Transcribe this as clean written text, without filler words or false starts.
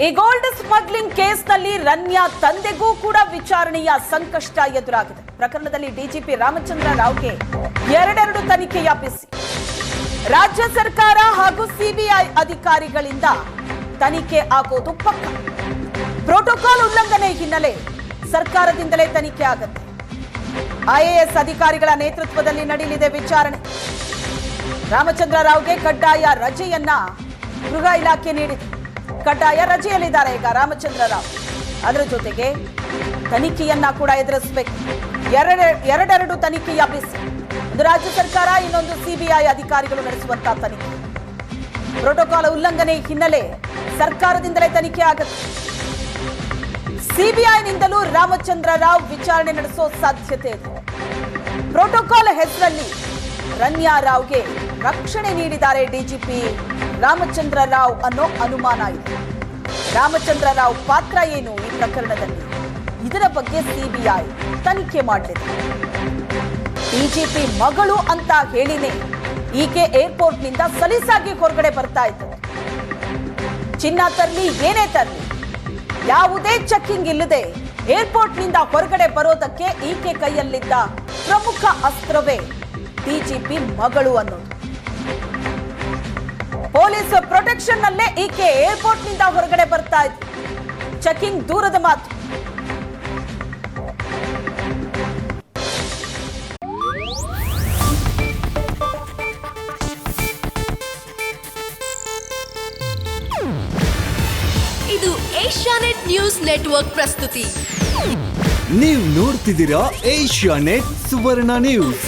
ಈ gold smuggling ಕೇಸ್ನಲ್ಲಿ ರನ್ಯಾ ತಂದೆಗೂ ಕೂಡ ವಿಚಾರಣೆಯ ಸಂಕಷ್ಟ ಎದುರಾಗಿದೆ. ಪ್ರಕರಣದಲ್ಲಿ ಡಿಜಿಪಿ ರಾಮಚಂದ್ರ ರಾವ್ಗೆ ಎರಡೆರಡು ತನಿಖೆಯ ಬಿಸಿ. ರಾಜ್ಯ ಸರ್ಕಾರ ಹಾಗೂ ಸಿಬಿಐ ಅಧಿಕಾರಿಗಳಿಂದ ತನಿಖೆ ಆಗೋದು ಪಕ್ಕ. ಪ್ರೋಟೋಕಾಲ್ ಉಲ್ಲಂಘನೆ ಹಿನ್ನೆಲೆ ಸರ್ಕಾರದಿಂದಲೇ ತನಿಖೆ ಆಗುತ್ತೆ. ಐಎಎಸ್ ಅಧಿಕಾರಿಗಳ ನೇತೃತ್ವದಲ್ಲಿ ನಡೆಯಲಿದೆ ವಿಚಾರಣೆ. ರಾಮಚಂದ್ರ ರಾವ್ಗೆ ಕಡ್ಡಾಯ ರಜೆಯನ್ನ ಗೃಹ ಇಲಾಖೆ ನೀಡಿದೆ. ಕಡ್ಡಾಯ ರಜೆಯಲ್ಲಿದ್ದಾರೆ ಈಗ ರಾಮಚಂದ್ರ ರಾವ್. ಅದರ ಜೊತೆಗೆ ತನಿಖೆಯನ್ನ ಕೂಡ ಎದುರಿಸಬೇಕು. ಎರಡೆರಡು ತನಿಖೆಯ ಬಿಸಿ. ಒಂದು ರಾಜ್ಯ ಸರ್ಕಾರ, ಇನ್ನೊಂದು ಸಿಬಿಐ ಅಧಿಕಾರಿಗಳು ನಡೆಸುವಂತಹ ತನಿಖೆ. ಪ್ರೋಟೋಕಾಲ್ ಉಲ್ಲಂಘನೆ ಹಿನ್ನೆಲೆ ಸರ್ಕಾರದಿಂದಲೇ ತನಿಖೆ ಆಗುತ್ತೆ. ಸಿಬಿಐನಿಂದಲೂ ರಾಮಚಂದ್ರ ರಾವ್ ವಿಚಾರಣೆ ನಡೆಸೋ ಸಾಧ್ಯತೆ ಇದೆ. ಪ್ರೋಟೋಕಾಲ್ ಹೆಸರಲ್ಲಿ ರನ್ಯಾ ರಾವ್ಗೆ ರಕ್ಷಣೆ ನೀಡಿದ್ದಾರೆ ಡಿಜಿಪಿ ರಾಮಚಂದ್ರ ರಾವ್ ಅನ್ನೋ ಅನುಮಾನ ಇದೆ. ರಾಮಚಂದ್ರ ರಾವ್ ಪಾತ್ರ ಏನು ಈ ಪ್ರಕರಣದಲ್ಲಿ? ಇದರ ಬಗ್ಗೆ ಸಿಬಿಐ ತನಿಖೆ ಮಾಡಲಿದೆ. ಡಿಜಿಪಿ ಮಗಳು ಅಂತ ಹೇಳಿನೇ ಈಕೆ ಏರ್ಪೋರ್ಟ್ನಿಂದ ಸಲೀಸಾಗಿ ಹೊರಗಡೆ ಬರ್ತಾ ಇದ್ದದ್ದು. ಚಿನ್ನ ತರಲಿ, ಏನೇ ತರಲಿ, ಯಾವುದೇ ಚೆಕಿಂಗ್ ಇಲ್ಲದೆ ಏರ್ಪೋರ್ಟ್ನಿಂದ ಹೊರಗಡೆ ಬರೋದಕ್ಕೆ ಈಕೆ ಕೈಯಲ್ಲಿದ್ದ ಪ್ರಮುಖ ಅಸ್ತ್ರವೇ ಡಿಜಿಪಿ ಮಗಳು ಅನ್ನೋದು. ಪೊಲೀಸ್ ಪ್ರೊಟೆಕ್ಷನ್ ನಲ್ಲೇ ಈಕೆ ಏರ್ಪೋರ್ಟ್ ನಿಂದ ಹೊರಗಡೆ ಬರ್ತಾ ಇದ್ರು. ಚೆಕಿಂಗ್ ದೂರದ ಮಾತು. ಇದು ಏಷ್ಯಾನೆಟ್ ನ್ಯೂಸ್ ನೆಟ್ವರ್ಕ್ ಪ್ರಸ್ತುತಿ. ನೀವು ನೋಡ್ತಿದ್ದೀರಾ ಏಷ್ಯಾನೆಟ್ ಸುವರ್ಣ ನ್ಯೂಸ್.